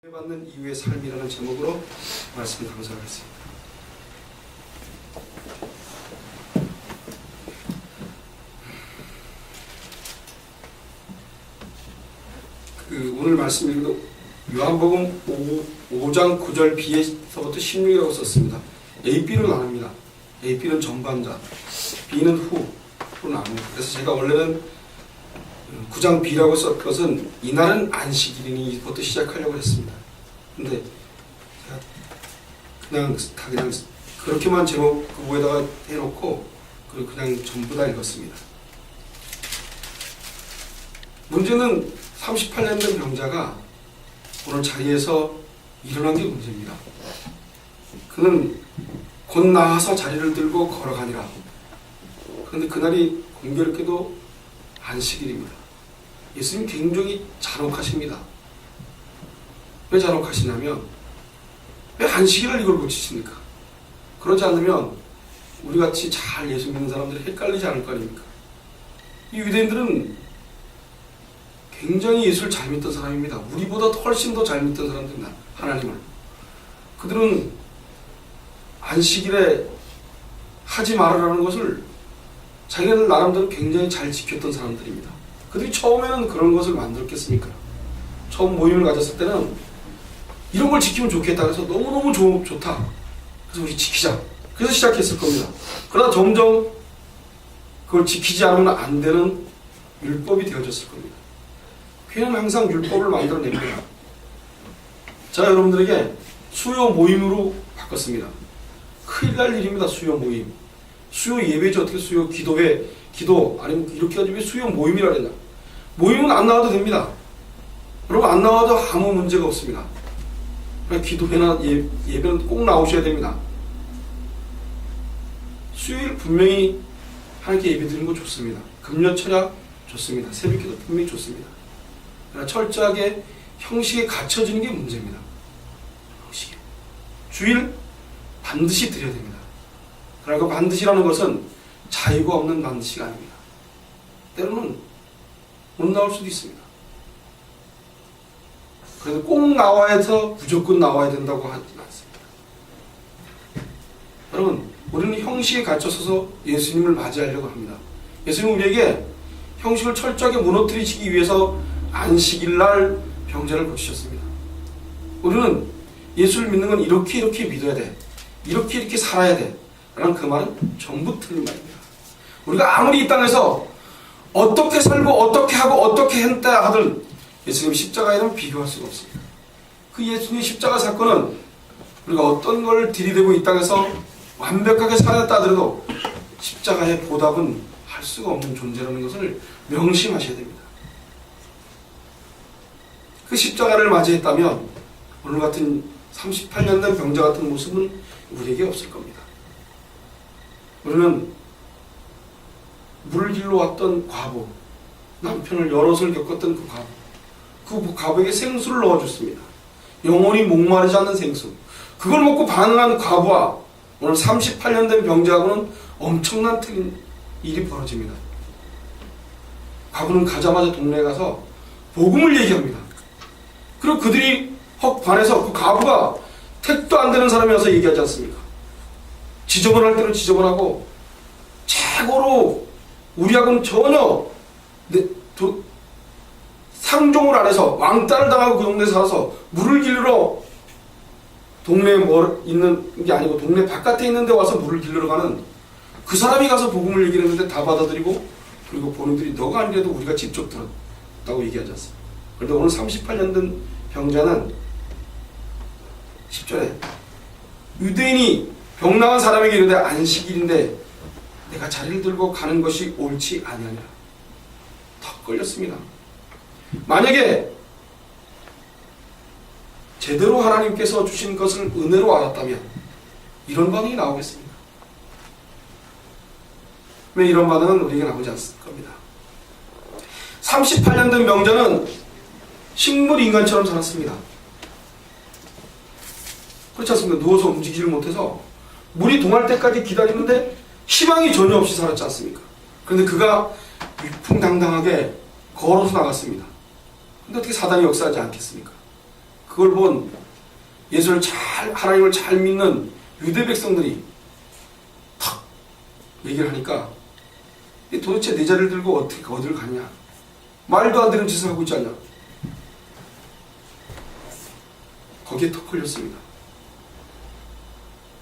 받는 이후의 삶이라는 제목으로 말씀을 감사하겠습니다. 오늘 말씀 읽은 요한복음 5장 9절 B에서부터 16이라고 썼습니다. A, B로 나눕니다. A, B는 전반자, B는 후로 나눕니다. 그래서 제가 원래는 9장 B라고 썼 것은 이날은 안식일이니 이것부터 시작하려고 했습니다. 근데 제가 그냥 그렇게만 제목 그거에다가 해놓고 그냥 전부 다 읽었습니다. 문제는 38년 된 병자가 오늘 자리에서 일어난 게 문제입니다. 그는 곧 나와서 자리를 들고 걸어가니라. 그런데 그날이 공교롭게도 안식일입니다. 예수님 굉장히 잔혹하십니다. 왜 잔혹하시냐면 왜 안식일을 이걸 고치십니까? 그러지 않으면 우리같이 잘 예수 믿는 사람들이 헷갈리지 않을 거 아닙니까? 이 유대인들은 굉장히 예수를 잘 믿던 사람입니다. 우리보다 훨씬 더 잘 믿던 사람들입니다. 하나님을. 그들은 안식일에 하지 말아라는 것을 자기네들 나름대로 굉장히 잘 지켰던 사람들입니다. 그들이 처음에는 그런 것을 만들었겠습니까? 처음 모임을 가졌을 때는 이런 걸 지키면 좋겠다. 그래서 너무너무 좋다. 그래서 우리 지키자. 그래서 시작했을 겁니다. 그러다 점점 그걸 지키지 않으면 안 되는 율법이 되어졌을 겁니다. 교회는 항상 율법을 만들어냅니다. 제가 여러분들에게 수요 모임으로 바꿨습니다. 큰일 날 일입니다. 수요 모임. 수요 예배죠. 어떻게 수요 기도회, 기도 아니면 이렇게 가지고 수요 모임이라 그러냐. 모임은 안 나와도 됩니다. 여러분 안 나와도 아무 문제가 없습니다. 기도회나 예배는 꼭 나오셔야 됩니다. 수요일 분명히 하나님께 예배 드리는 거 좋습니다. 금요 철야 좋습니다. 새벽기도 분명히 좋습니다. 그러나 철저하게 형식에 갖춰지는 게 문제입니다. 형식에. 주일 반드시 드려야 됩니다. 그러나 그 반드시라는 것은 자유가 없는 반드시가 아닙니다. 때로는 못 나올 수도 있습니다. 그래서 꼭 나와야 해서 무조건 나와야 된다고 하지 않습니다. 여러분, 우리는 형식에 갇혀서서 예수님을 맞이하려고 합니다. 예수님은 우리에게 형식을 철저하게 무너뜨리시기 위해서 안식일날 병자를 고치셨습니다. 우리는 예수를 믿는 건 이렇게 믿어야 돼. 이렇게 살아야 돼. 라는 그 말은 전부 틀린 말입니다. 우리가 아무리 이 땅에서 어떻게 살고 어떻게 하고 어떻게 했다 하든 예수님 십자가에는 비교할 수가 없습니다. 그 예수님 십자가 사건은 우리가 어떤 걸 들이대고 이 땅에서 완벽하게 살았다 하더라도 십자가의 보답은 할 수가 없는 존재라는 것을 명심하셔야 됩니다. 그 십자가를 맞이했다면 오늘 같은 38년 된 병자 같은 모습은 우리에게 없을 겁니다. 우리는 물을 길러 왔던 과부, 남편을 여럿을 겪었던 그 과부, 그 과부에게 생수를 넣어줬습니다. 영원히 목마르지 않는 생수. 그걸 먹고 반응한 과부와 오늘 38년 된 병자하고는 엄청난 틀린 일이 벌어집니다. 과부는 가자마자 동네에 가서 복음을 얘기합니다. 그리고 그들이 헉 반해서 그 과부가 택도 안 되는 사람이어서 얘기하지 않습니까? 지저분할 때는 지저분하고 최고로 우리하고는 전혀 상종을 안 해서 왕따를 당하고 그 동네에 살아서 물을 길러 동네에 있는 게 아니고 동네 바깥에 있는 데 와서 물을 길러 가는 그 사람이 가서 복음을 얘기를 했는데 다 받아들이고 그리고 본인들이 너가 아니래도 우리가 직접 들었다고 얘기하지 않습니다. 그런데 오늘 38년 된 병자는 10절에 유대인이 병 나은 사람에게 이르되 안식일인데 내가 자리를 들고 가는 것이 옳지 아니하니라. 턱 걸렸습니다. 만약에 제대로 하나님께서 주신 것을 은혜로 알았다면 이런 반응이 나오겠습니까? 왜 이런 반응은 우리에게 나오지 않을 겁니다. 38년 된 병자는 식물 인간처럼 살았습니다. 그렇지 않습니까? 누워서 움직이지를 못해서 물이 동할 때까지 기다리는데 희망이 전혀 없이 살았지 않습니까? 그런데 그가 위풍당당하게 걸어서 나갔습니다. 근데 어떻게 사단이 역사하지 않겠습니까? 그걸 본 하나님을 잘 믿는 유대 백성들이 탁 얘기를 하니까 도대체 내 자리를 들고 어떻게 어딜 가냐, 말도 안 되는 짓을 하고 있지 않냐. 거기에 턱 걸렸습니다.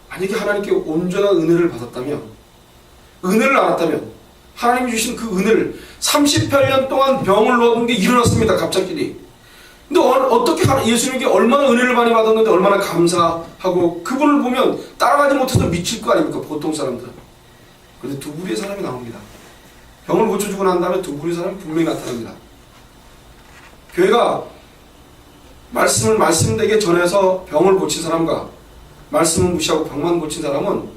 만약에 하나님께 온전한 은혜를 받았다면, 은혜를 알았다면, 하나님이 주신 그 은혜를 38년 동안 병을 얻은 게 일어났습니다. 갑자기. 근데 어떻게 예수님께 얼마나 은혜를 많이 받았는데 얼마나 감사하고 그분을 보면 따라가지 못해서 미칠 거 아닙니까? 보통 사람들은. 그런데 두 부류의 사람이 나옵니다. 병을 고쳐주고 난 다음에 두 부류의 사람이 분명히 나타납니다. 교회가 말씀을 말씀되게 전해서 병을 고친 사람과 말씀을 무시하고 병만 고친 사람은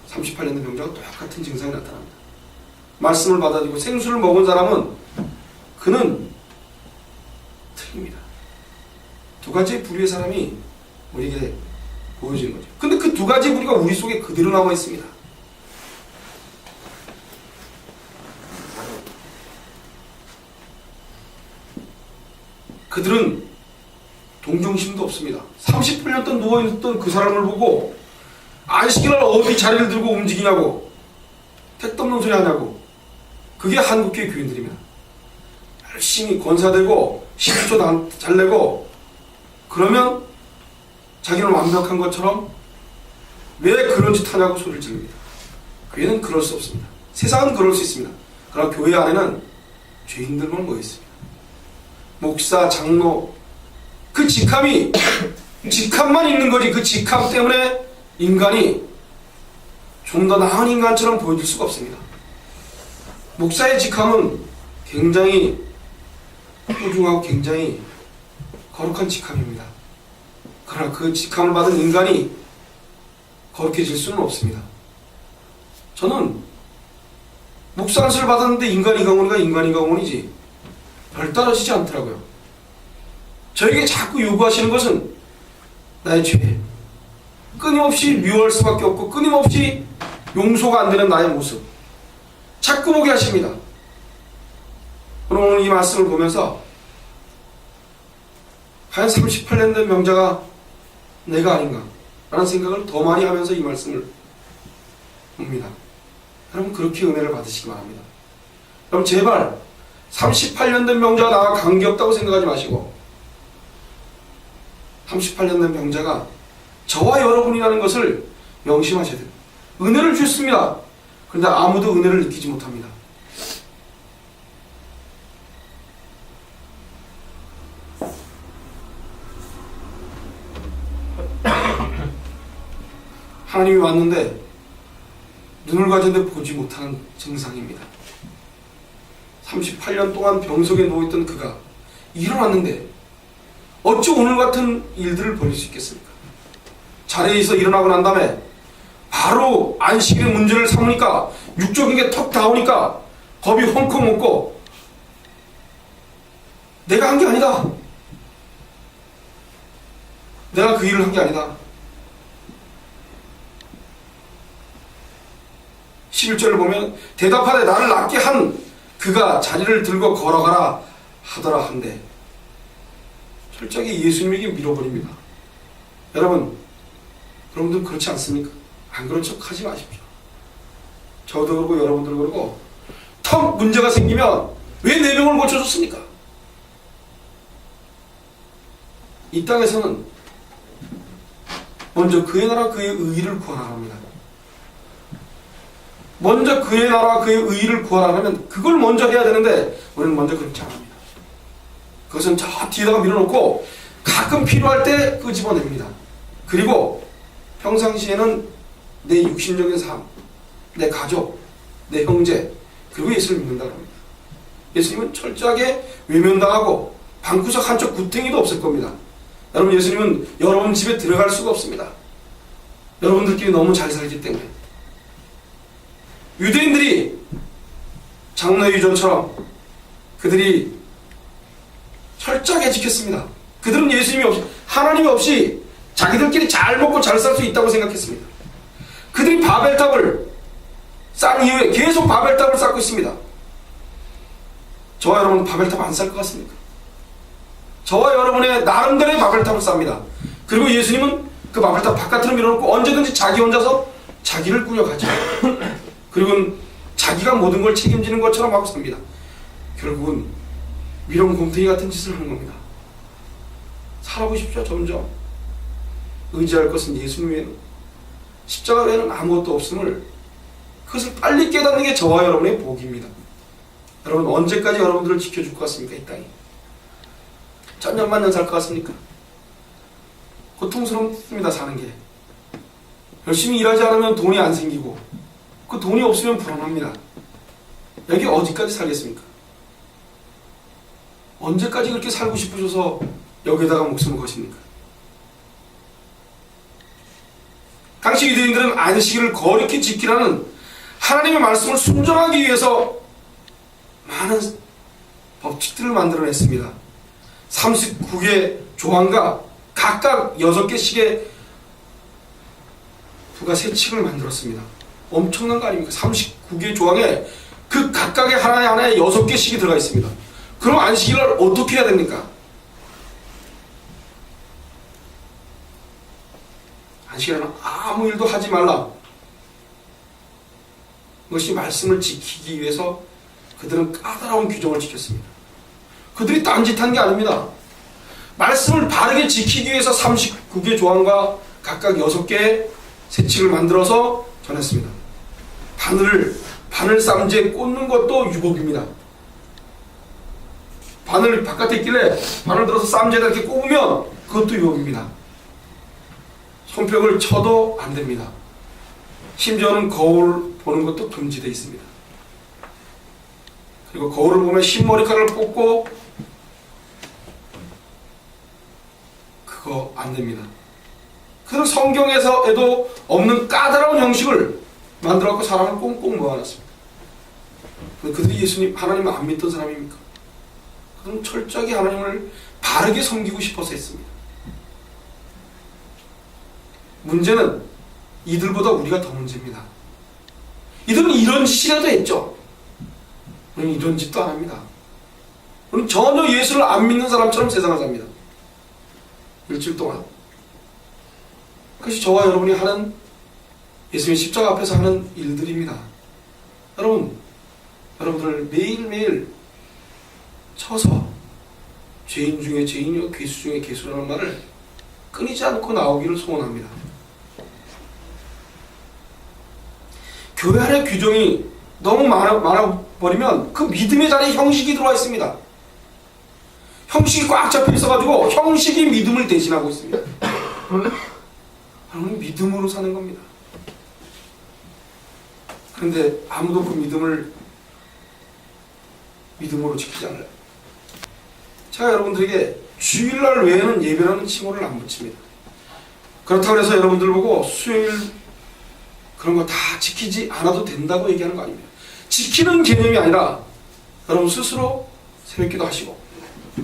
38년 된 병자가 똑같은 증상이 나타납니다. 말씀을 받아들이고 생수를 먹은 사람은 그는 틀립니다. 두 가지의 부류의 사람이 우리에게 보여지는 거죠. 근데 그 두 가지 부류가 우리 속에 그대로 나와 있습니다. 그들은 동정심도 없습니다. 38년 동안 누워있던 그 사람을 보고 안식일날 어디 자리를 들고 움직이냐고, 택도 없는 소리 하냐고. 그게 한국교회 교인들입니다. 열심히 권사되고 10조 잘 내고 그러면 자기는 완벽한 것처럼 왜 그런 짓 하냐고 소리를 지릅니다. 교회는 그럴 수 없습니다. 세상은 그럴 수 있습니다. 그러나 교회 안에는 죄인들만 모여 있습니다. 목사, 장로, 그 직함만 있는 거지. 그 직함 때문에 인간이 좀 더 나은 인간처럼 보여질 수가 없습니다. 목사의 직함은 굉장히 소중하고 굉장히 거룩한 직함입니다. 그러나 그 직함을 받은 인간이 거룩해질 수는 없습니다. 저는 목사 안수를 받았는데 인간이 강원이지 별다르지 않더라고요. 저에게 자꾸 요구하시는 것은 나의 죄, 끊임없이 미워할 수밖에 없고 끊임없이 용서가 안 되는 나의 모습 자꾸 보게 하십니다. 오늘 이 말씀을 보면서 과연 38년 된 명자가 내가 아닌가 라는 생각을 더 많이 하면서 이 말씀을 봅니다. 여러분 그렇게 은혜를 받으시기 바랍니다. 여러분 제발 38년 된 명자가 나와 관계없다고 생각하지 마시고 38년 된 병자가 저와 여러분이라는 것을 명심하셔야 돼요. 은혜를 주셨습니다. 그런데 아무도 은혜를 느끼지 못합니다. 하나님이 왔는데 눈을 가졌는데 보지 못하는 증상입니다. 38년 동안 병석에 누워있던 그가 일어났는데 어찌 오늘 같은 일들을 벌일 수 있겠습니까? 자리에서 일어나고 난 다음에 바로 안식일의 문제를 삼으니까 육적인 게 턱 나오니까 겁이 헝컹 먹고 내가 한 게 아니다. 내가 그 일을 한 게 아니다. 11절을 보면 대답하되 나를 낫게 한 그가 자리를 들고 걸어가라 하더라 한데 철저하게 예수님에게 밀어버립니다. 여러분들 그렇지 않습니까? 안 그런 척 하지 마십시오. 저도 그러고 여러분들 그러고 턱 문제가 생기면 왜 내 병을 고쳐줬습니까? 이 땅에서는 먼저 그의 나라 그의 의의를 구하라 합니다. 먼저 그의 나라 그의 의의를 구하라 하면 그걸 먼저 해야 되는데 우리는 먼저 그렇지 않습니다. 그것은 저 뒤에다가 밀어놓고 가끔 필요할 때 끄집어냅니다. 그리고 평상시에는 내 육신적인 삶, 내 가족, 내 형제 그리고 예수를 믿는다고 합니다. 예수님은 철저하게 외면당하고 방구석 한쪽 구탱이도 없을 겁니다. 여러분 예수님은 여러분 집에 들어갈 수가 없습니다. 여러분들끼리 너무 잘 살기 때문에. 유대인들이 장로 유전처럼 그들이 철저하게 지켰습니다. 그들은 예수님이 없이 하나님이 없이 자기들끼리 잘 먹고 잘 살 수 있다고 생각했습니다. 그들이 바벨탑을 쌓은 이후에 계속 바벨탑을 쌓고 있습니다. 저와 여러분 바벨탑 안 쌓을 것 같습니까? 저와 여러분의 나름대로의 마블탑을 쌉니다. 그리고 예수님은 그 마블탑 바깥으로 밀어놓고 언제든지 자기 혼자서 자기를 꾸려가죠. 그리고 자기가 모든 걸 책임지는 것처럼 하고 삽니다. 결국은 미련 곰탱이 같은 짓을 하는 겁니다. 살아보십시오. 점점 의지할 것은 예수님 외에는, 십자가 외에는 아무것도 없음을, 그것을 빨리 깨닫는 게 저와 여러분의 복입니다. 여러분, 언제까지 여러분들을 지켜줄 것 같습니까? 이 땅이 천년만년 살 것 같습니까? 고통스럽습니다. 사는 게. 열심히 일하지 않으면 돈이 안 생기고, 그 돈이 없으면 불안합니다. 여기 어디까지 살겠습니까? 언제까지 그렇게 살고 싶으셔서 여기에다가 목숨을 거십니까? 당시 유대인들은 안식일을 거룩히 지키라는 하나님의 말씀을 순종하기 위해서 많은 법칙들을 만들어냈습니다. 39개 조항과 각각 6개씩의 부가세칙을 만들었습니다. 엄청난 거 아닙니까? 39개 조항에 그 각각의 하나에 6개씩이 들어가 있습니다. 그럼 안식일을 어떻게 해야 됩니까? 안식일에는 아무 일도 하지 말라. 그것이 말씀을 지키기 위해서 그들은 까다로운 규정을 지켰습니다. 그들이 딴짓한 게 아닙니다. 말씀을 바르게 지키기 위해서 39개 조항과 각각 6개의 세칙을 만들어서 전했습니다. 바늘 쌈지에 꽂는 것도 유법입니다. 바늘 바깥에 있길래 바늘 들어서 쌈지에다 이렇게 꼽으면 그것도 유법입니다. 손뼉을 쳐도 안 됩니다. 심지어는 거울 보는 것도 금지되어 있습니다. 그리고 거울을 보면 흰머리카락을 뽑고, 그거 안 됩니다. 그래서 성경에서에도 없는 까다로운 형식을 만들어갖고 사람을 꽁꽁 모아놨습니다. 그들이 예수님, 하나님을 안 믿던 사람입니까? 그들은 철저하게 하나님을 바르게 섬기고 싶어서 했습니다. 문제는 이들보다 우리가 더 문제입니다. 이들은 이런 짓이라도 했죠. 우리는 이런 짓도 안 합니다. 우리는 전혀 예수를 안 믿는 사람처럼 세상을 삽니다. 일주일 동안. 그것이 저와 여러분이 하는, 예수님의 십자가 앞에서 하는 일들입니다. 여러분들을 매일매일 쳐서 죄인 중에 죄인이요 괴수 중에 괴수라는 말을 끊이지 않고 나오기를 소원합니다. 교회 안에 규정이 너무 많아버리면 그 믿음의 자리에 형식이 들어와 있습니다. 형식이 꽉 잡혀 있어가지고 형식이 믿음을 대신하고 있습니다. 여러분, 믿음으로 사는 겁니다. 그런데 아무도 그 믿음으로 지키지 않아요. 제가 여러분들에게 주일날 외에는 예배라는 칭호를 안 붙입니다. 그렇다고 해서 여러분들 보고 수요일 그런 거 다 지키지 않아도 된다고 얘기하는 거 아닙니다. 지키는 개념이 아니라 여러분 스스로 새벽기도 하시고,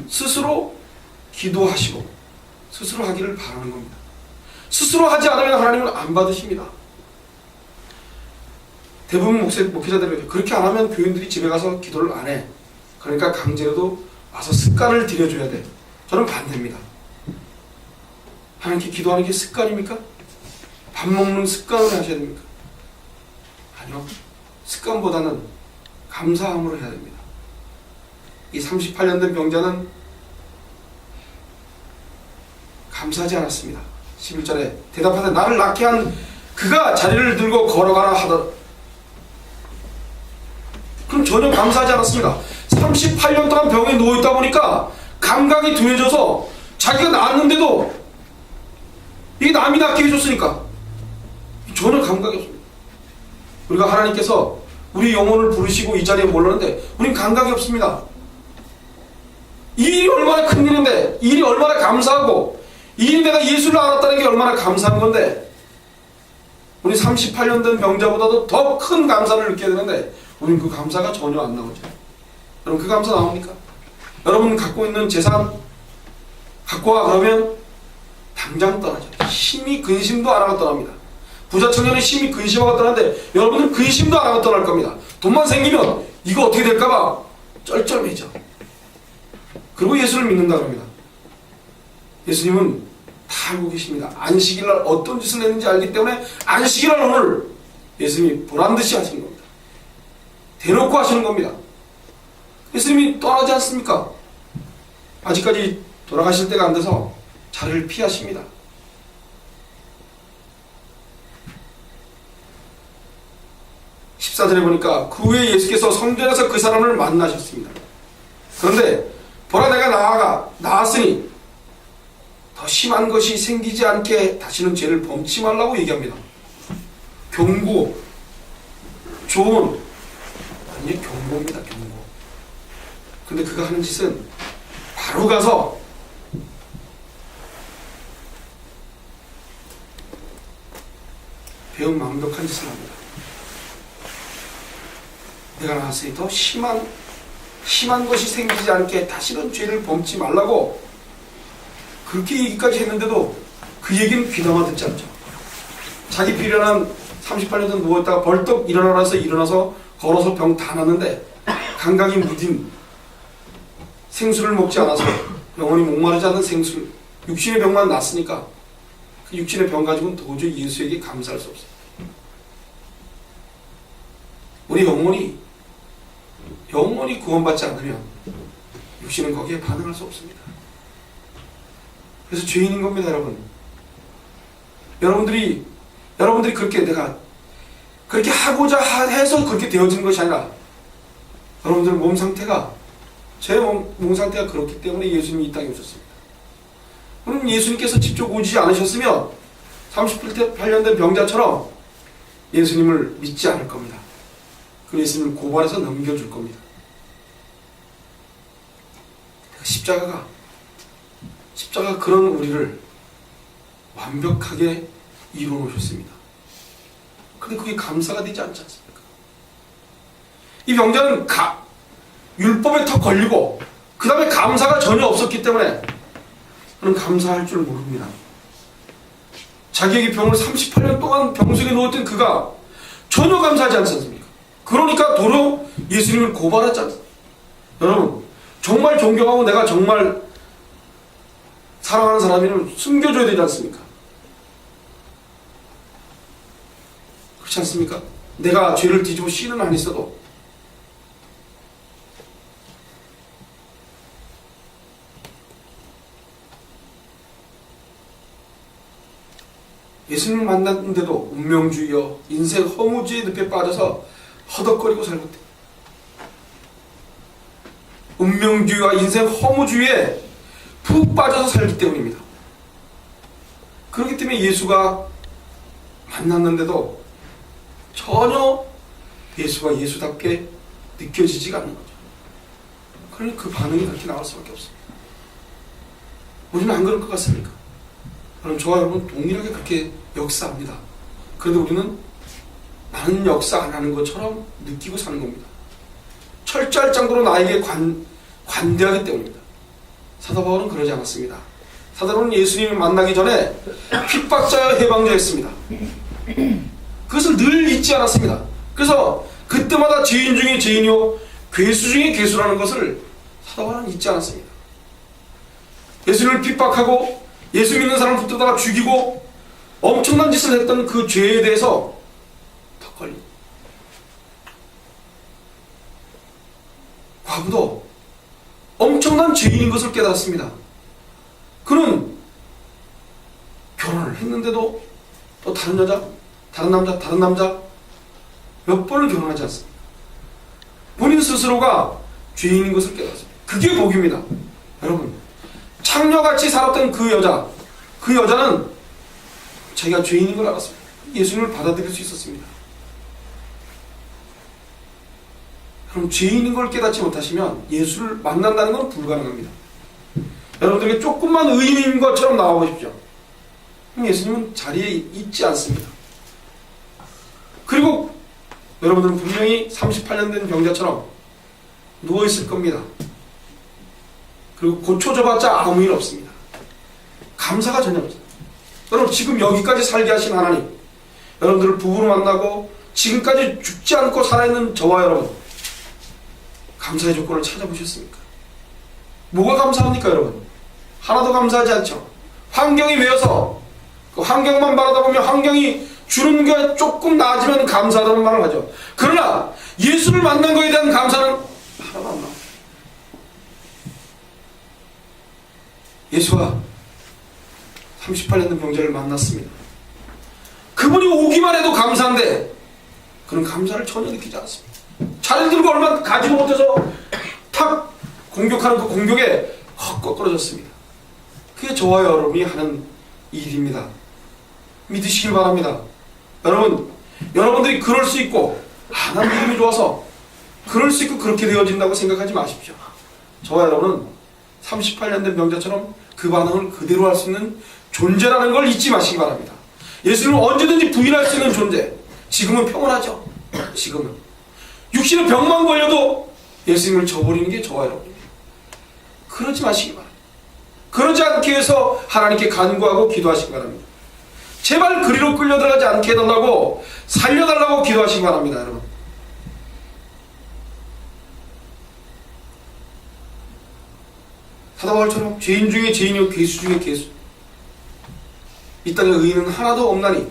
스스로 기도하시고, 스스로 하기를 바라는 겁니다. 스스로 하지 않으면 하나님은 안 받으십니다. 대부분 목회자들이 그렇게 안 하면 교인들이 집에 가서 기도를 안 해. 그러니까 강제로도 와서 습관을 들여줘야 돼. 저는 반대입니다. 하나님께 기도하는 게 습관입니까? 밥 먹는 습관을 하셔야 됩니까? 아니요. 습관보다는 감사함으로 해야 됩니다. 이 38년 된 병자는 감사하지 않았습니다. 11절에 대답하되 나를 낳게 한 그가 자리를 들고 걸어가라 하더. 그럼 전혀 감사하지 않았습니다. 38년 동안 병에 누워있다 보니까 감각이 둔해져서 자기가 낳았는데도 이게 남이 낳게 해줬으니까 전혀 감각이 없습니다. 우리가 하나님께서 우리 영혼을 부르시고 이 자리에 몰랐는데 우리는 감각이 없습니다. 이 일이 얼마나 큰 일인데, 이 일이 얼마나 감사하고, 이 일이 내가 예수를 알았다는 게 얼마나 감사한 건데, 우리 38년 된 병자보다도 더 큰 감사를 느껴야 되는데 우리는 그 감사가 전혀 안 나오죠. 여러분, 그 감사 나옵니까? 여러분 갖고 있는 재산 갖고 와 그러면 당장 떠나죠. 심히 근심도 안 하고 떠납니다. 부자 청년이 심히 근심하고 떠나는데 여러분은 근심도 안 하고 떠날 겁니다. 돈만 생기면 이거 어떻게 될까봐 쩔쩔매죠. 그리고 예수를 믿는다 그럽니다. 예수님은 다 알고 계십니다. 안식일날 어떤 짓을 했는지 알기 때문에 안식일날 오늘 예수님이 보란듯이 하시는 겁니다. 대놓고 하시는 겁니다. 예수님이 떠나지 않습니까? 아직까지 돌아가실 때가 안 돼서 자리를 피하십니다. 십사절에 보니까 그 후에 예수께서 성전에서 그 사람을 만나셨습니다. 그런데 보라 내가 나았으니 더 심한 것이 생기지 않게 다시는 죄를 범치 말라고 얘기합니다. 경고, 조언, 아니 경고입니다. 경고. 근데 그가 하는 짓은 바로 가서 배운 완벽한 짓을 합니다. 내가 나왔으니 더 심한 것이 생기지 않게 다시는 죄를 범치 말라고 그렇게 얘기까지 했는데도 그 얘기는 귀담아 듣지 않죠. 자기 비련한 38년 전 누워있다가 벌떡 일어나서 걸어서 병 다 났는데 감각이 무딘 생수를 먹지 않아서 영원히 목마르지 않는 생수, 육신의 병만 났으니까 그 육신의 병 가지고는 도저히 예수에게 감사할 수 없어요. 우리 영원히 구원받지 않으면 육신은 거기에 반응할 수 없습니다. 그래서 죄인인 겁니다, 여러분. 여러분들이 그렇게 내가 그렇게 하고자 해서 그렇게 되어진 것이 아니라 여러분들 몸 상태가 제 몸 상태가 그렇기 때문에 예수님이 이 땅에 오셨습니다. 그럼 예수님께서 직접 오지 않으셨으면 38년 된 병자처럼 예수님을 믿지 않을 겁니다. 그 예수님을 고발해서 넘겨줄 겁니다. 십자가가 그런 우리를 완벽하게 이루어 놓으셨습니다. 근데 그게 감사가 되지 않지 않습니까? 이 병자는 율법에 턱 걸리고 그 다음에 감사가 전혀 없었기 때문에 그는 감사할 줄 모릅니다. 자기에게 병을 38년 동안 병 속에 누웠던 그가 전혀 감사하지 않지 않습니까? 그러니까 도로 예수님을 고발하지 않습니까? 여러분, 정말 존경하고 내가 정말 사랑하는 사람이면 숨겨줘야 되지 않습니까? 그렇지 않습니까? 내가 죄를 뒤집어 씌는 안 있어도 예수님을 만났는데도 운명주의여 인생 허무주의 늪에 빠져서 허덕거리고 살고 있다. 운명주의와 인생 허무주의에 푹 빠져서 살기 때문입니다. 그렇기 때문에 예수가 만났는데도 전혀 예수가 예수답게 느껴지지가 않는 거죠. 그러니 그 반응이 그렇게 나올 수밖에 없습니다. 우리는 안 그럴 것 같습니까? 그럼 저와 여러분 동일하게 그렇게 역사합니다. 그래도 우리는 나는 역사 안 하는 것처럼 느끼고 사는 겁니다. 철저할 정도로 나에게 관대하기 때문입니다. 사도 바울은 그러지 않았습니다. 사도 바울은 예수님을 만나기 전에 핍박자여 해방자였습니다. 그것을 늘 잊지 않았습니다. 그래서 그때마다 죄인 중에 죄인이요 괴수 중에 괴수라는 것을 사도 바울은 잊지 않았습니다. 예수님을 핍박하고 예수 믿는 사람을 붙들다가 죽이고 엄청난 짓을 했던 그 죄에 대해서 턱 걸린 과부도 엄청난 죄인인 것을 깨달았습니다. 그는 결혼을 했는데도 또 다른 여자, 다른 남자 몇 번을 결혼하지 않습니다. 본인 스스로가 죄인인 것을 깨달았습니다. 그게 복입니다. 여러분, 창녀같이 살았던 그 여자는 자기가 죄인인 걸 알았습니다. 예수님을 받아들일 수 있었습니다. 그럼 죄인인 걸 깨닫지 못하시면 예수를 만난다는 건 불가능합니다. 여러분들에게 조금만 의인인 것처럼 나와보십시오. 그럼 예수님은 자리에 있지 않습니다. 그리고 여러분들은 분명히 38년 된 병자처럼 누워있을 겁니다. 그리고 고쳐줘봤자 아무 일 없습니다. 감사가 전혀 없습니다. 여러분, 지금 여기까지 살게 하신 하나님, 여러분들을 부부로 만나고 지금까지 죽지 않고 살아있는 저와 여러분, 감사의 조건을 찾아보셨습니까? 뭐가 감사합니까, 여러분? 하나도 감사하지 않죠? 환경이 매여서 그 환경만 바라다 보면 환경이 주는 게 조금 나아지면 감사하다는 말을 하죠. 그러나 예수를 만난 것에 대한 감사는 하나도 안 나와요. 예수와 38년 된 병자를 만났습니다. 그분이 오기만 해도 감사한데 그런 감사를 전혀 느끼지 않습니다. 자리를 들고 얼마 가지도 못해서 탁 공격하는 그 공격에 헛꺾어졌습니다. 그게 저와 여러분이 하는 일입니다. 믿으시길 바랍니다. 여러분들이 그럴 수 있고 난 믿음이 좋아서 그럴 수 있고 그렇게 되어진다고 생각하지 마십시오. 저와 여러분은 38년 된 병자처럼 그 반응을 그대로 할 수 있는 존재라는 걸 잊지 마시기 바랍니다. 예수님은 언제든지 부인할 수 있는 존재. 지금은 평온하죠. 지금은 육신의 병만 걸려도 예수님을 저버리는 게 저와 여러분입니다. 그러지 마시기 바랍니다. 그러지 않기 위해서 하나님께 간구하고 기도하시기 바랍니다. 제발 그리로 끌려들어가지 않게 해달라고 살려달라고 기도하시기 바랍니다. 여러분, 사도 바울처럼 죄인 중에 죄인이요 괴수 중에 괴수, 이 땅에 의인은 하나도 없나니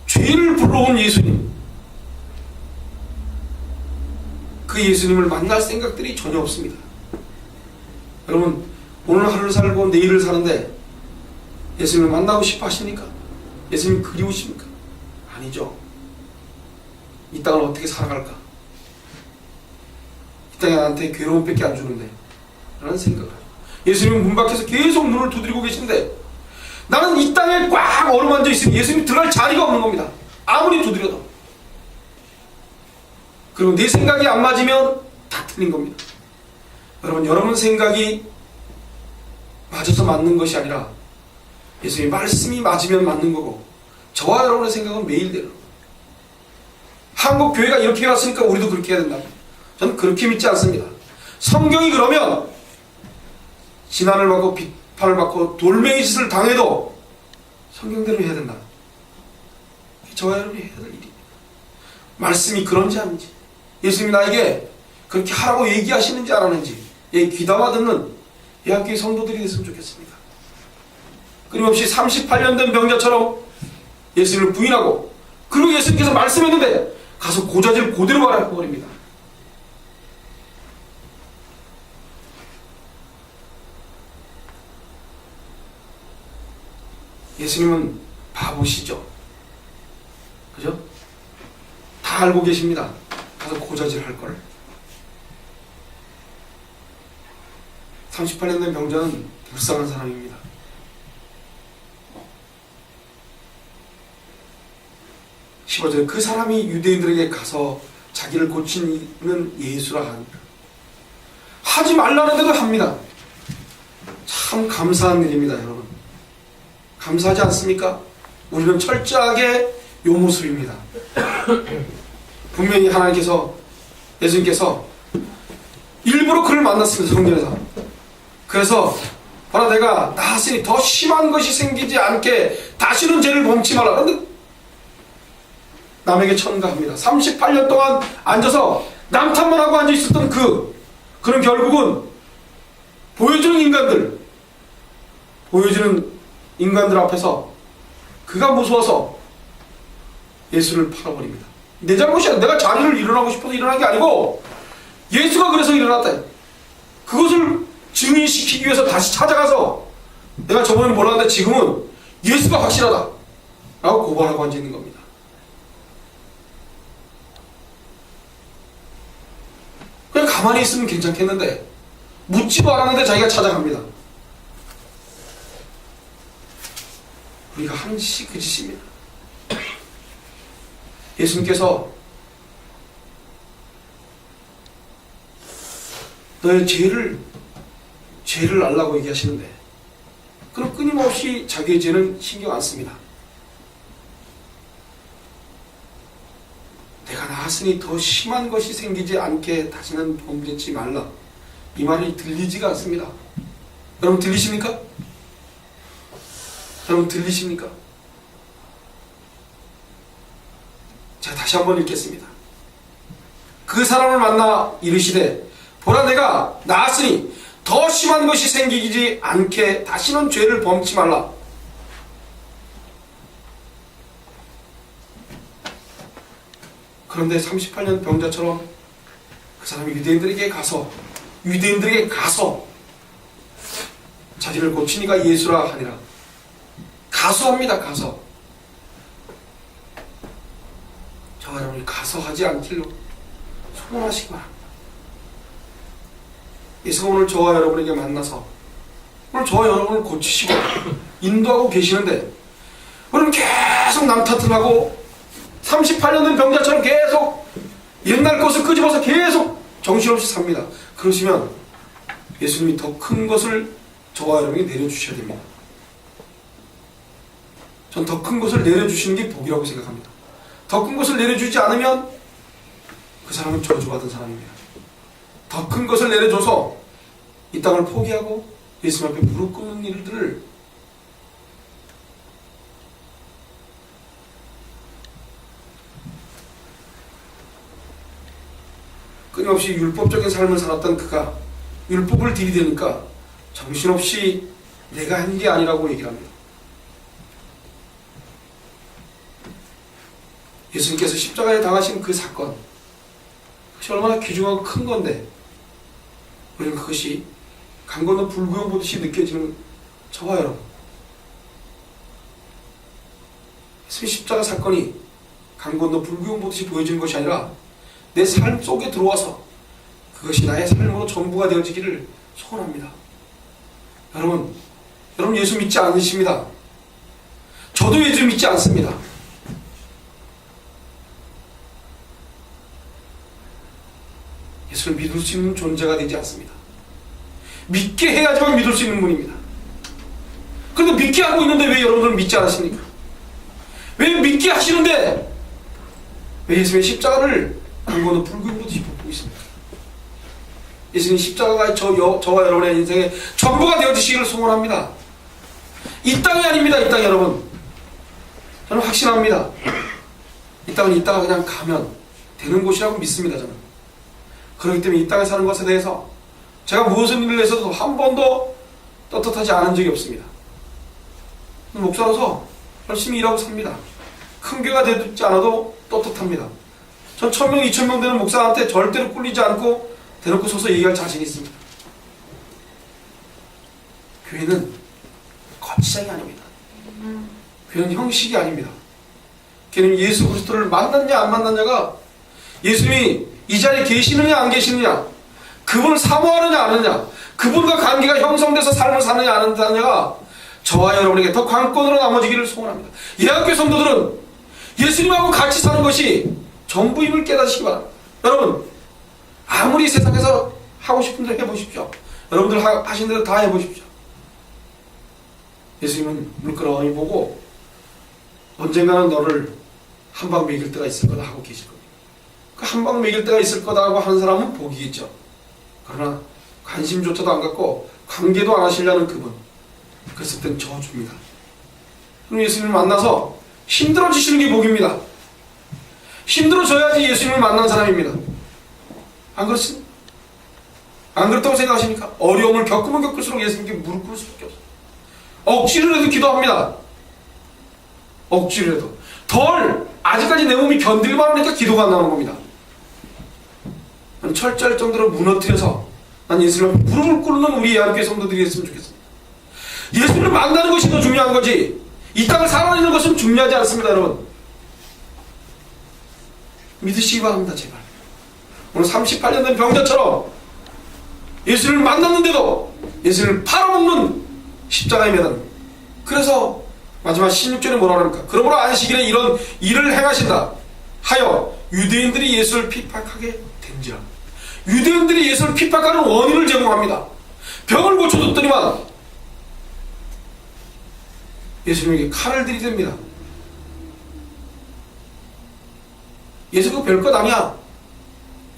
죄를 불러온 예수님, 그 예수님을 만날 생각들이 전혀 없습니다. 여러분, 오늘 하루를 살고 내일을 사는데 예수님을 만나고 싶어 하십니까? 예수님 그리우십니까? 아니죠. 이 땅을 어떻게 살아갈까? 이 땅에 나한테 괴로움밖에 안 주는데 라는 생각을 하죠. 예수님은 문 밖에서 계속 눈을 두드리고 계신데 나는 이 땅에 꽉 어루만져 있으니 예수님이 들어갈 자리가 없는 겁니다. 아무리 두드려도. 그리고 내 생각이 안 맞으면 다 틀린 겁니다. 여러분 생각이 맞아서 맞는 것이 아니라 예수님의 말씀이 맞으면 맞는 거고, 저와 여러분의 생각은 매일대로. 한국 교회가 이렇게 해왔으니까 우리도 그렇게 해야 된다. 저는 그렇게 믿지 않습니다. 성경이 그러면 진난을 받고 비판을 받고 돌멩이 짓을 당해도 성경대로 해야 된다. 저와 여러분이 해야 될 일입니다. 말씀이 그런지 아닌지, 예수님이 나에게 그렇게 하라고 얘기하시는지 안 하는지 귀담아 듣는 이 학교의 성도들이 됐으면 좋겠습니다. 끊임없이 38년 된 병자처럼 예수님을 부인하고, 그리고 예수님께서 말씀했는데 가서 고자질 그대로 말해버립니다. 예수님은 바보시죠? 그죠? 다 알고 계십니다. 가서 고자질 할 걸. 38년 된 병자는 불쌍한 사람입니다. 그 사람이 유대인들에게 가서 자기를 고치는 예수라 합니다. 하지 말라는데도 합니다. 참 감사한 일입니다. 여러분, 감사하지 않습니까? 우리는 철저하게 요 모습입니다. 분명히 하나님께서, 예수님께서 일부러 그를 만났습니다. 성전에서. 그래서 바로 내가 나았으니 더 심한 것이 생기지 않게 다시는 죄를 범치 말라. 그런데 남에게 천가합니다. 38년 동안 앉아서 남탓만 하고 앉아 있었던 그는 결국은 보여주는 인간들 앞에서 그가 무서워서 예수를 팔아버립니다. 내 잘못이야. 내가 자리를 일어나고 싶어서 일어난 게 아니고 예수가 그래서 일어났다. 그것을 증인시키기 위해서 다시 찾아가서 내가 저번에 뭐라 했는데 지금은 예수가 확실하다 라고 고발하고 앉아 있는 겁니다. 그냥 가만히 있으면 괜찮겠는데 묻지도 않았는데 자기가 찾아갑니다. 우리가 하는 짓이 그 짓입니다. 예수님께서 너의 죄를 알라고 얘기하시는데 그럼 끊임없이 자기의 죄는 신경 안 씁니다. 내가 나았으니 더 심한 것이 생기지 않게 다시는 범죄치 말라. 이 말이 들리지가 않습니다. 여러분 들리십니까? 여러분 들리십니까? 제가 다시 한번 읽겠습니다. 그 사람을 만나 이르시되 보라 내가 나았으니 더 심한 것이 생기지 않게 다시는 죄를 범치 말라. 그런데 38년 병자처럼 그 사람이 유대인들에게 가서 자기를 고치니가 예수라 하니라. 가서 합니다. 가서. 저와 여러분이 가서 하지 않기로 소원하시기 바랍니다. 예수가 오늘 저와 여러분에게 만나서 오늘 저와 여러분을 고치시고 인도하고 계시는데 우리는 계속 남 탓을 하고 38년 된 병자처럼 계속 옛날 것을 끄집어서 계속 정신없이 삽니다. 그러시면 예수님이 더 큰 것을 저와 여러분에게 내려주셔야 됩니다. 전 더 큰 것을 내려주시는 게 복이라고 생각합니다. 더 큰 것을 내려주지 않으면 그 사람은 저주받은 사람입니다. 더 큰 것을 내려줘서 이 땅을 포기하고 예수님 앞에 무릎 꿇는 일들을 끊임없이 율법적인 삶을 살았던 그가 율법을 들이대니까 정신없이 내가 한 게 아니라고 얘기를 합니다. 예수님께서 십자가에 당하신 그 사건, 그것이 얼마나 귀중하고 큰 건데 우리는 그것이 강 건너 불구경 보듯이 느껴지는 저와 여러분, 예수님 십자가 사건이 강 건너 불구경 보듯이 보여지는 것이 아니라 내 삶 속에 들어와서 그것이 나의 삶으로 전부가 되어지기를 소원합니다. 여러분 예수 믿지 않으십니다. 저도 예수 믿지 않습니다. 예수를 믿을 수 있는 존재가 되지 않습니다. 믿게 해야지만 믿을 수 있는 분입니다. 그런데 믿게 하고 있는데 왜 여러분들은 믿지 않으십니까? 왜 믿게 하시는데 왜 예수님의 십자가를 강건너 불구경으로 짚어보고 있습니다. 예수님 십자가가 저와 여러분의 인생의 전부가 되어지시기를 소원합니다. 이 땅이 아닙니다. 이 땅 여러분, 저는 확신합니다. 이 땅은 이따가 그냥 가면 되는 곳이라고 믿습니다. 저는 그렇기 때문에 이 땅에 사는 것에 대해서 제가 무엇을 일을 해서도 한 번도 떳떳하지 않은 적이 없습니다. 목사로서 열심히 일하고 삽니다. 큰 교회가 되지 않아도 떳떳합니다. 전 1000명, 2000명 되는 목사한테 절대로 꿀리지 않고 대놓고 서서 얘기할 자신이 있습니다. 교회는 거치장이 아닙니다. 교회는 형식이 아닙니다. 교회는 예수 그리스도를 만났냐 안 만났냐가, 예수님이 이 자리에 계시느냐 안 계시느냐, 그분을 사모하느냐 안 하느냐, 그분과 관계가 형성돼서 삶을 사느냐 안 하느냐가 저와 여러분에게 더 관건으로 남아지기를 소원합니다. 예학교 성도들은 예수님하고 같이 사는 것이 전부임을 깨닫으시기 바랍니다. 여러분, 아무리 세상에서 하고 싶은 대로 해보십시오. 여러분들 하신 대로 다 해보십시오. 예수님은 물끄러미 보고 언젠가는 너를 한 방 먹일 때가 있을 거다 하고 계실 겁니다. 그 한 방 먹일 때가 있을 거다고 하는 사람은 복이겠죠. 그러나 관심조차도 안 갖고 관계도 안 하시려는 그분, 그랬을 땐 저주입니다. 그럼 예수님을 만나서 힘들어지시는 게 복입니다. 힘들어져야지 예수님을 만난 사람입니다. 안 그렇습니까? 안 그렇다고 생각하십니까? 어려움을 겪으면 겪을수록 예수님께 무릎 꿇을 수밖에 없어요. 억지로 해도 기도합니다. 억지로 해도. 아직까지 내 몸이 견딜만 하니까 기도가 안 나오는 겁니다. 철저할 정도로 무너뜨려서 난 예수님을 무릎을 꿇는 우리 예한교회 성도들이 됐으면 좋겠습니다. 예수님을 만나는 것이 더 중요한 거지, 이 땅을 살아내는 것은 중요하지 않습니다. 여러분, 믿으시기 바랍니다. 제발. 오늘 38년 된 병자처럼 예수님을 만났는데도 예수님을 팔아먹는 십자가의 매단. 그래서 마지막 16절에 뭐라 합니까? 그러므로 안식일에 이런 일을 행하신다 하여 유대인들이 예수를 핍박하게 된지라. 유대인들이 예수를 핍박하는 원인을 제공합니다. 병을 고쳐줬더니만 예수님에게 칼을 들이댑니다. 예수 그거 별것 아니야.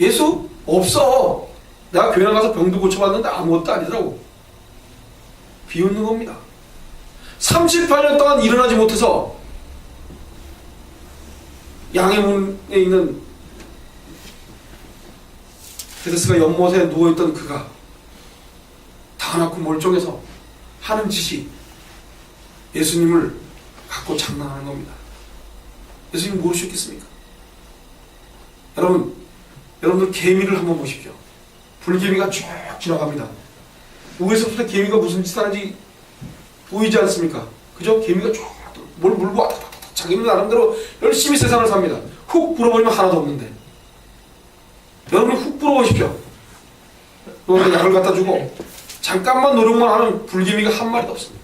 예수 없어. 내가 교회 가서 병도 고쳐봤는데 아무것도 아니더라고. 비웃는 겁니다. 38년 동안 일어나지 못해서 양의 문에 있는 베데스다 연못에 누워있던 그가 가난하고 멀쩡해서 하는 짓이 예수님을 갖고 장난하는 겁니다. 예수님 모르셨겠습니까? 여러분들 개미를 한번 보십시오. 불개미가 쭉 지나갑니다. 위에서부터 개미가 무슨 짓 하는지 보이지 않습니까? 그죠? 개미가 쭉 뭘 물고 왔다 갔다 자기는 나름대로 열심히 세상을 삽니다. 훅 불어버리면 하나도 없는데. 여러분 훅 불어보십시오. 너한테 약을 갖다 주고 잠깐만 노력만 하는 불개미가 한 마리도 없습니다.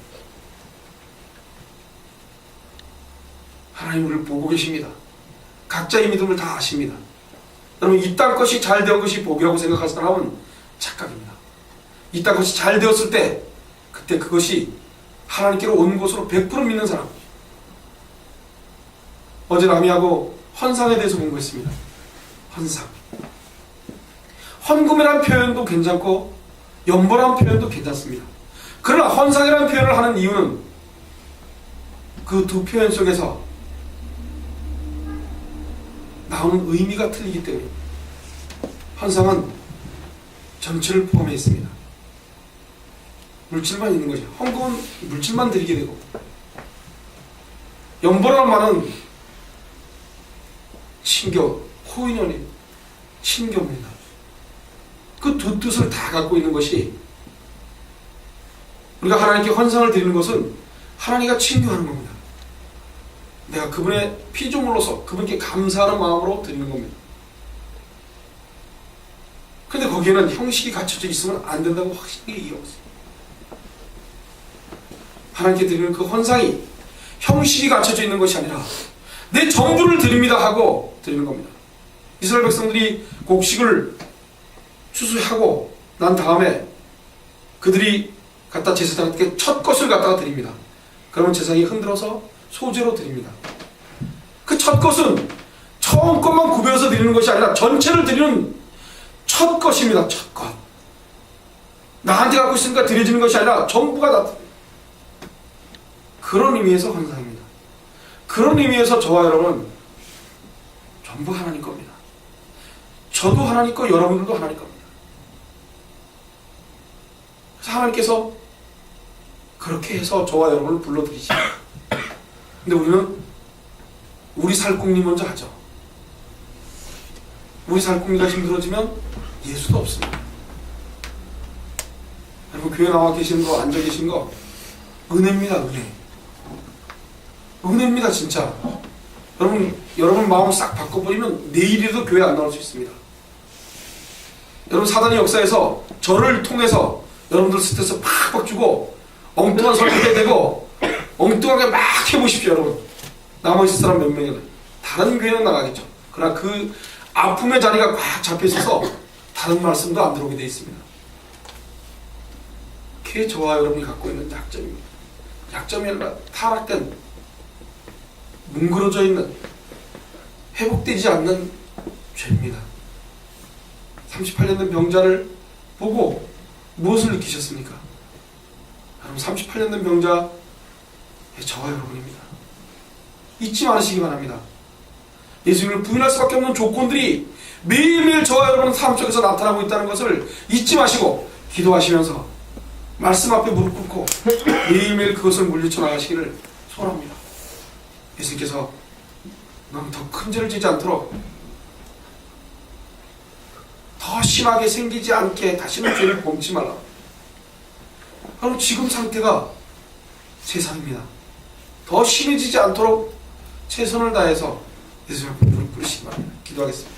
하나님 우리를 보고 계십니다. 각자의 믿음을 다 아십니다. 여러분 이 땅 것이 잘 되었 것이 복이라고 생각할 사람은 착각입니다. 이 땅 것이 잘 되었을 때 그때 그것이 하나님께로 온 것으로 100% 믿는 사람. 어제 라미하고 헌상에 대해서 공부했습니다. 헌상. 헌금이라는 표현도 괜찮고 연보라는 표현도 괜찮습니다. 그러나 헌상이라는 표현을 하는 이유는 그 두 표현 속에서 나오는 의미가 틀리기 때문입니다. 헌상은 전체를 포함해 있습니다. 물질만 있는 거죠. 헌금은 물질만 드리게 되고, 연보라는 말은 신교, 코인원이 신교입니다. 그 두 뜻을 다 갖고 있는 것이, 우리가 하나님께 헌상을 드리는 것은 하나님과 친교하는 겁니다. 내가 그분의 피조물로서 그분께 감사하는 마음으로 드리는 겁니다. 근데 거기에는 형식이 갖춰져 있으면 안 된다고 확실히 얘기했어요. 하나님께 드리는 그 헌상이 형식이 갖춰져 있는 것이 아니라 내 전부를 드립니다 하고 드리는 겁니다. 이스라엘 백성들이 곡식을 추수하고 난 다음에 그들이 갖다 제사장께 첫 것을 갖다가 드립니다. 그러면 제사장이 흔들어서 소제로 드립니다. 그 첫 것은 처음 것만 구별해서 드리는 것이 아니라 전체를 드리는 첫 것입니다. 첫 것. 나한테 갖고 있으니까 드려지는 것이 아니라 전부가 다 그런 의미에서 헌상입니다. 그런 의미에서 저와 여러분은 전부 하나님 겁니다. 저도 하나님 거, 여러분들도 하나님 겁니다. 그래서 하나님께서 그렇게 해서 저와 여러분을 불러들이시죠. 근데 우리는 우리 살궁리 먼저 하죠. 우리 살궁리가 힘들어지면 예수도 없습니다. 여러분 교회 나와 계신 거, 앉아 계신 거 은혜입니다. 은혜. 은혜입니다. 진짜. 여러분 마음을 싹 바꿔버리면 내일이라도 교회 안 나올 수 있습니다. 여러분 사단의 역사에서 저를 통해서 여러분들 스트레스 팍팍 주고 엉뚱한 설득이 되고 엉뚱하게 막 해보십시오. 여러분 남아있을 사람 몇 명이나 다른 교회는 나가겠죠. 그러나 그 아픔의 자리가 꽉 잡혀있어서 다른 말씀도 안 들어오게 되어 있습니다. 그게 저와 여러분이 갖고 있는 약점입니다. 약점이 아니라 타락된, 뭉그러져 있는, 회복되지 않는 죄입니다. 38년 된 병자를 보고 무엇을 느끼셨습니까? 여러분 38년 된 병자 저와 여러분입니다. 잊지 마시기 바랍니다. 예수님을 부인할 수밖에 없는 조건들이 매일매일 저와 여러분 삶 속에서 나타나고 있다는 것을 잊지 마시고 기도하시면서 말씀 앞에 무릎 꿇고 매일매일 그것을 물리쳐 나가시기를 소원합니다. 예수님께서 넌 더 큰 죄를 지지 않도록 더 심하게 생기지 않게 다시는 죄를 범치 말라. 바로 지금 상태가 세상입니다. 더 심해지지 않도록 최선을 다해서 예수님 앞에 무릎 꿇으시기 바랍니다. 기도하겠습니다.